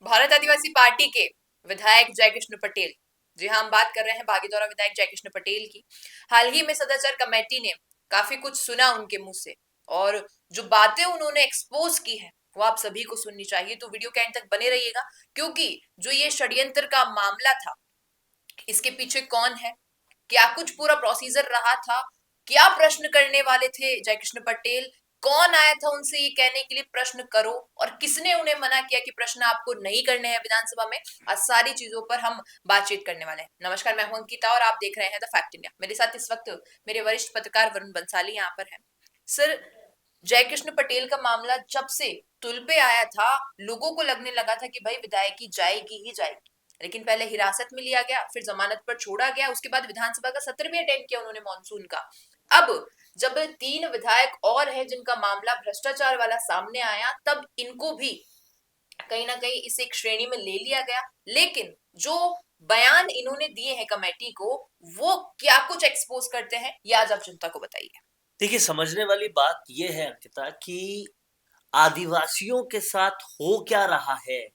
भारत आदिवासी party के विधायक जयकृष्ण पटेल, जी हाँ, हम बात कर रहे हैं भागीदौरा विधायक जयकृष्ण पटेल की। हाल ही में सदाचार कमेटी ने काफी कुछ सुना उनके मुंह से, और जो बातें उन्होंने एक्सपोज की है वो आप सभी को सुननी चाहिए। तो वीडियो के एंड तक बने रहिएगा, क्योंकि जो ये षड्यंत्र का मामला था, इसके पीछे कौन है, क्या कुछ पूरा प्रोसीजर रहा था, क्या प्रश्न करने वाले थे जयकृष्ण पटेल, कौन आया था उनसे ये कहने के लिए प्रश्न करो, और किसने उन्हें मना किया कि प्रश्न आपको नहीं करने हैं विधानसभा में। आज सारी चीजों पर हम बातचीत करने वाले हैं। नमस्कार, मैं हूं अंकिता और आप देख रहे हैं द फैक्ट इंडिया। मेरे साथ इस वक्त मेरे वरिष्ठ पत्रकार वरुण बंसाली यहाँ पर है। सर, जयकृष्ण पटेल का मामला जब से तुल पे आया था, लोगों को लगने लगा था कि भाई विधायकी जाएगी ही जाएगी, लेकिन पहले हिरासत में लिया गया, फिर जमानत पर छोड़ा गया, उसके बाद विधानसभा का सत्र भी अटेंड किया उन्होंने मॉनसून का। अब जब 3 विधायक और है जिनका मामला भ्रष्टाचार वाला सामने आया, तब इनको भी कहीं ना कहीं इस एक श्रेणी में ले लिया गया। लेकिन जो बयान इन्होंने दिए हैं कमेटी को, वो क्या कुछ एक्सपोज करते हैं, ये आज आप जनता को बताइए। देखिए, समझने वाली बात यह है अंकिता कि आदिवासियों के साथ हो क्या रहा है,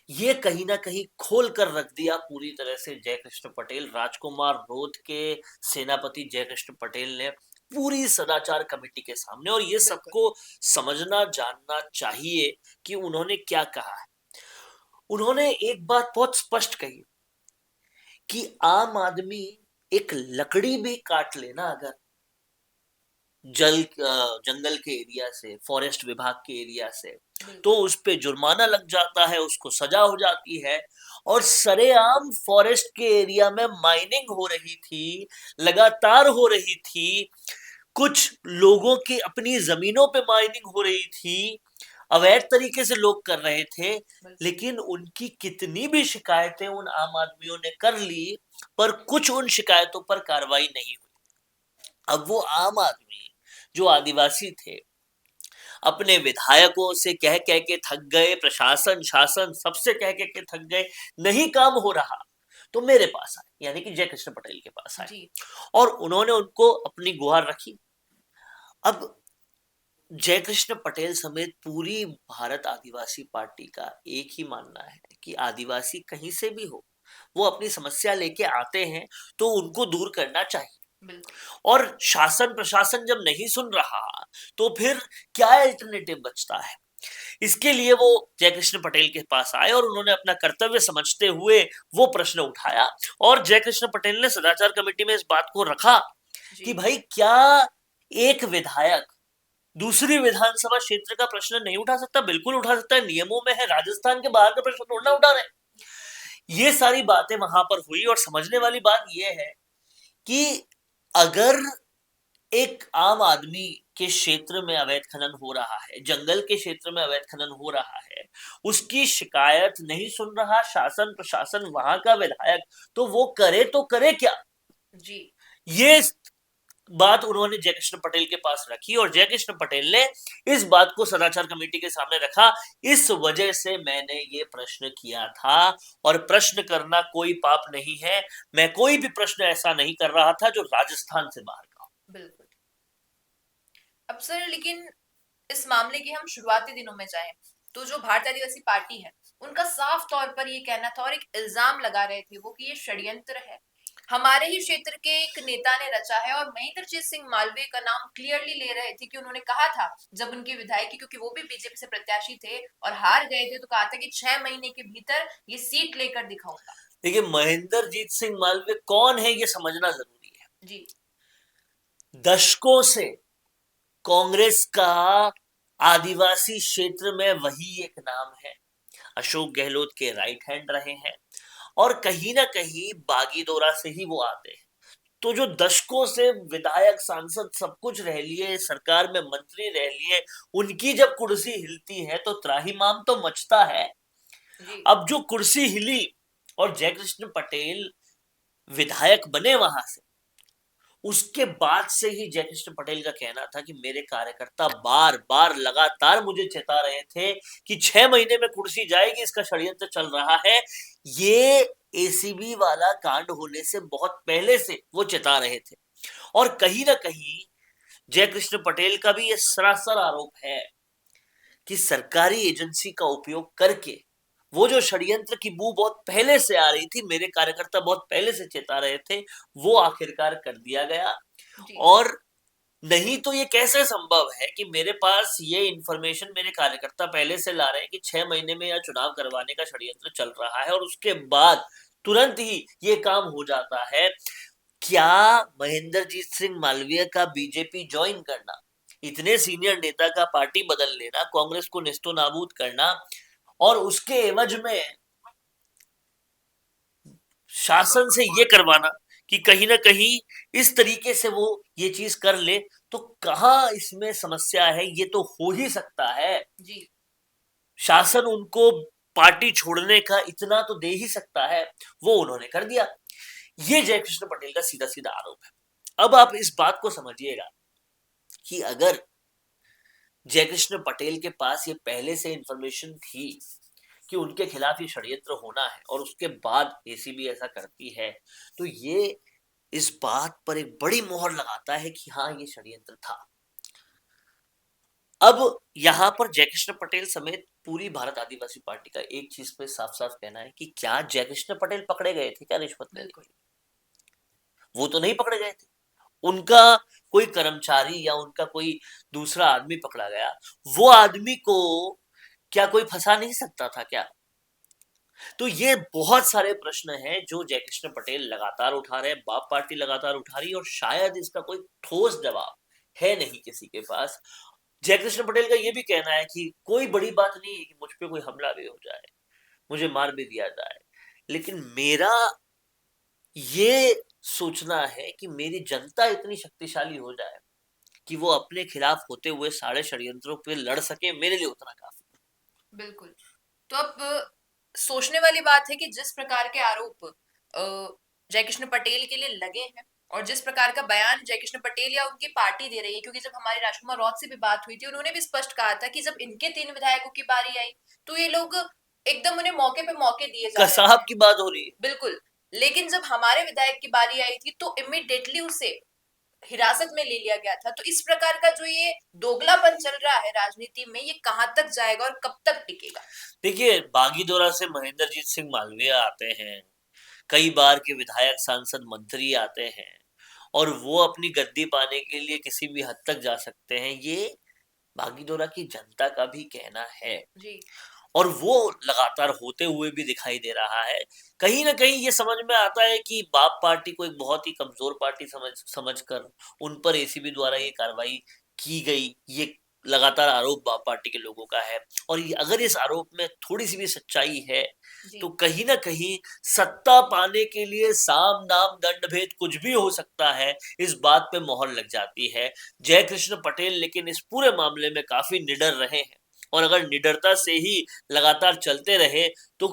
ये कहीं ना कहीं खोल कर रख दिया पूरी तरह से जयकृष्ण पटेल, राजकुमार रोध के सेनापति जयकृष्ण पटेल ने पूरी सदाचार कमेटी के सामने। और ये बिल्कुल। सबको समझना जानना चाहिए कि उन्होंने क्या कहा है। उन्होंने एक बात बहुत स्पष्ट कही कि आम आदमी एक लकड़ी भी काट लेना अगर जंगल के एरिया से, फॉरेस्ट विभाग के एरिया से, तो उस पे जुर्माना लग जाता है, उसको सजा हो जाती है। और सरेआम फॉरेस्ट के एरिया में माइनिंग हो रही थी, लगातार हो रही थी, कुछ लोगों की अपनी जमीनों पे माइनिंग हो रही थी, अवैध तरीके से लोग कर रहे थे, लेकिन उनकी कितनी भी शिकायतें उन आम आदमियों ने कर ली, पर कुछ उन शिकायतों पर कार्रवाई नहीं हुई। अब वो आम आदमी जो आदिवासी थे, अपने विधायकों से कह कह के थक गए, प्रशासन शासन सबसे कह कह के थक गए, नहीं काम हो रहा, तो मेरे पास आए, यानी कि जयकृष्ण पटेल के पास आए, जी। और उन्होंने उनको अपनी गुहार रखी। अब जयकृष्ण पटेल समेत पूरी भारत आदिवासी पार्टी का एक ही मानना है कि आदिवासी कहीं से भी हो, वो अपनी समस्या लेके आते हैं तो उनको दूर करना चाहिए। बिल्कुल। और शासन प्रशासन जब नहीं सुन रहा, तो फिर क्या अल्टरनेटिव बचता है। इसके लिए वो जयकृष्ण पटेल के पास आए और उन्होंने अपना कर्तव्य समझते हुए वो प्रश्न उठाया। और जयकृष्ण पटेल ने सदाचार कमेटी में इस बात को रखा कि भाई, क्या एक विधायक दूसरी विधानसभा क्षेत्र का प्रश्न नहीं उठा सकता? बिल्कुल उठा सकता है, नियमों में है। राजस्थान के बाहर का प्रश्न थोड़ा उठा रहे। ये सारी बातें वहां पर हुई। और समझने वाली बात यह है कि अगर एक आम आदमी के क्षेत्र में अवैध खनन हो रहा है, जंगल के क्षेत्र में अवैध खनन हो रहा है, उसकी शिकायत नहीं सुन रहा शासन प्रशासन, वहां का विधायक, तो वो करे तो करे क्या? जी। ये बात उन्होंने जयकृष्ण पटेल के पास रखी, और जयकृष्ण पटेल ने इस बात को सदाचार कमेटी के सामने रखा। इस वजह से मैंने ये प्रश्न किया था, और प्रश्न करना कोई पाप नहीं है। मैं कोई भी प्रश्न ऐसा नहीं कर रहा था जो राजस्थान से बाहर का। बिल्कुल। अब सर, लेकिन इस मामले की हम शुरुआती दिनों में जाएं, तो जो भारतीय आदिवासी पार्टी है, उनका साफ तौर पर ये कहना था और एक इल्जाम लगा रहे थे वो कि ये षड्यंत्र है, हमारे ही क्षेत्र के एक नेता ने रचा है। और महेंद्रजीत सिंह मालवीय का नाम क्लियरली ले रहे थे कि उन्होंने कहा था जब उनकी विधायकी, क्योंकि वो भी बीजेपी से प्रत्याशी थे और हार गए थे, तो कहा था कि 6 महीने के भीतर ये सीट लेकर दिखाऊंगा। देखिए, महेंद्रजीत सिंह मालवीय कौन है ये समझना जरूरी है। जी। दशकों से कांग्रेस का आदिवासी क्षेत्र में वही एक नाम है। अशोक गहलोत के राइट हैंड रहे हैं, और कहीं ना कहीं बागीदोरा से ही वो आते हैं। तो जो दशकों से विधायक सांसद सब कुछ रह लिए, सरकार में मंत्री रह लिए, उनकी जब कुर्सी हिलती है तो त्राहिमाम तो मचता है। जी। अब जो कुर्सी हिली और जयकृष्ण पटेल विधायक बने वहां से, उसके बाद से ही जयकृष्ण पटेल का कहना था कि मेरे कार्यकर्ता बार बार लगातार मुझे चेता रहे थे कि 6 महीने में कुर्सी जाएगी, इसका षड्यंत्र चल रहा है। ये एसीबी वाला कांड होने से बहुत पहले से वो चेता रहे थे। और कहीं ना कहीं जयकृष्ण पटेल का भी ये सरासर आरोप है कि सरकारी एजेंसी का उपयोग करके वो जो षड्यंत्र की बू बहुत पहले से आ रही थी, मेरे कार्यकर्ता बहुत पहले से चेता रहे थे, वो आखिरकार कर दिया गया। और नहीं तो ये कैसे संभव है कि मेरे पास ये इंफॉर्मेशन मेरे कार्यकर्ता पहले से ला रहे हैं कि 6 महीने में यह चुनाव करवाने का षड्यंत्र चल रहा है और उसके बाद तुरंत ही ये काम हो जाता है। क्या महेंद्रजीत सिंह मालवीय का बीजेपी ज्वाइन करना, इतने सीनियर नेता का पार्टी बदल लेना, कांग्रेस को नेस्तो नाबूद करना और उसके एवज में शासन से ये करवाना कि कहीं ना कहीं इस तरीके से वो ये चीज कर ले, तो कहां इसमें समस्या है? ये तो हो ही सकता है जी। शासन उनको पार्टी छोड़ने का इतना तो दे ही सकता है, वो उन्होंने कर दिया। ये जयकृष्ण पटेल का सीधा सीधा आरोप है। अब आप इस बात को समझिएगा कि अगर जयकृष्ण पटेल के पास ये पहले से इंफॉर्मेशन थी कि उनके खिलाफ ये षड्यंत्र होना है और उसके बाद एसीबी ऐसा करती है, तो ये इस बात पर एक बड़ी मोहर लगाता है कि हाँ, ये षड्यंत्र था। अब यहां पर जयकृष्ण पटेल समेत पूरी भारत आदिवासी पार्टी का एक चीज पे साफ साफ कहना है कि क्या जयकृष्ण पटेल पकड़े गए थे क्या रिश्वत लेने? वो तो नहीं पकड़े गए थे। उनका कोई कर्मचारी या उनका कोई दूसरा आदमी पकड़ा गया। वो आदमी को क्या कोई फंसा नहीं सकता था क्या? तो ये बहुत सारे प्रश्न हैं जो जयकृष्ण पटेल लगातार उठा रहे हैं, बाप पार्टी लगातार उठा रही है और शायद इसका कोई ठोस जवाब है नहीं किसी के पास। जयकृष्ण पटेल का ये भी कहना है कि कोई बड़ी बात नहीं है कि मुझ पे कोई हमला भी हो जाए, मुझे मार भी दिया जाए, लेकिन मेरा ये सोचना है कि मेरी जनता इतनी शक्तिशाली हो जाए कि वो अपने खिलाफ होते हुए सारे षड्यंत्रों पे लड़ सके, मेरे लिए उतना काफी। बिल्कुल। तो अब सोचने वाली बात है कि जिस प्रकार के आरोप जयकृष्ण पटेल के लिए लगे हैं और जिस प्रकार का बयान जयकृष्ण पटेल या उनकी पार्टी दे रही है, क्योंकि जब हमारी राजकुमार रॉथ से भी बात हुई थी, उन्होंने भी स्पष्ट कहा था कि जब इनके 3 विधायकों की बारी आई तो ये लोग एकदम उन्हें मौके पे मौके दिए जा रहे हैं। कसाब की बात हो रही है। बिल्कुल। लेकिन जब हमारे विधायक की बारी आई थी तो इमीडिएटली उसे हिरासत में ले लिया गया था। तो इस प्रकार का जो ये दोगलापन चल रहा है राजनीति में, ये कहां तक जाएगा और कब तक टिकेगा? देखिए, बागीदोरा से महेंद्रजीत सिंह मालवीय आते हैं, कई बार के विधायक, सांसद, मंत्री आते हैं और वो अपनी गद्दी पाने के लिए किसी भी हद तक जा सकते हैं। ये बागीदोरा की जनता का भी कहना है जी। और वो लगातार होते हुए भी दिखाई दे रहा है। कहीं ना कहीं ये समझ में आता है कि बाप पार्टी को एक बहुत ही कमजोर पार्टी समझकर उन पर एसीबी द्वारा ये कार्रवाई की गई, ये लगातार आरोप बाप पार्टी के लोगों का है। और अगर इस आरोप में थोड़ी सी भी सच्चाई है तो कहीं ना कहीं सत्ता पाने के लिए साम दाम दंड भेद कुछ भी हो सकता है, इस बात पे मोहर लग जाती है। जयकृष्ण पटेल लेकिन इस पूरे मामले में काफी निडर रहे हैं और अगर निडरता से ही लगातार चलते रहे तो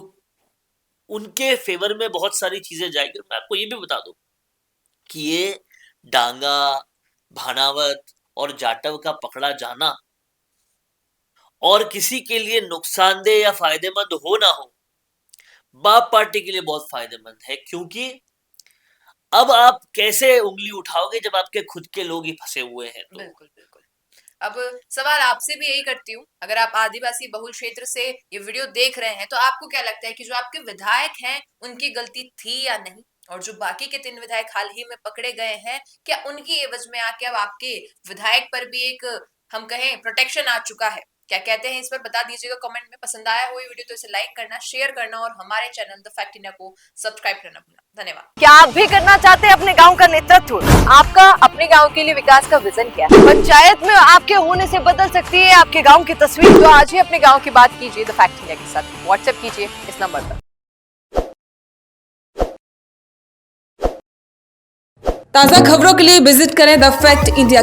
उनके फेवर में बहुत सारी चीजें जाएगी। मैं आपको ये भी बता दूं कि ये डांगा, भानावत और जाटव का पकड़ा जाना और किसी के लिए नुकसानदेह या फायदेमंद हो ना हो, बाप पार्टी के लिए बहुत फायदेमंद है, क्योंकि अब आप कैसे उंगली उठाओगे जब आपके खुद के लोग ही फंसे हुए हैं? तो बिल्कुल बिल्कुल। अब सवाल आपसे भी यही करती हूँ, अगर आप आदिवासी बहुल क्षेत्र से ये वीडियो देख रहे हैं तो आपको क्या लगता है कि जो आपके विधायक हैं उनकी गलती थी या नहीं? और जो बाकी के 3 विधायक हाल ही में पकड़े गए हैं, क्या उनकी एवज में आके अब आपके विधायक पर भी एक, हम कहें, प्रोटेक्शन आ चुका है? क्या कहते हैं इस पर बता दीजिएगा कमेंट में। पसंद आया हो ये वीडियो तो इसे लाइक करना, शेयर करना और हमारे चैनल द फैक्ट इंडिया को सब्सक्राइब करना भूलना। धन्यवाद। क्या आप भी करना चाहते हैं अपने गांव का नेतृत्व? आपका अपने गांव के लिए विकास का विजन क्या है? पंचायत में आपके होने से बदल सकती है आपके गांव की तस्वीर। तो आज ही अपने गांव की बात कीजिए द फैक्ट इंडिया के साथ। व्हाट्सएप कीजिए इस नंबर पर। ताज़ा खबरों के लिए विजिट करें द फैक्ट इंडिया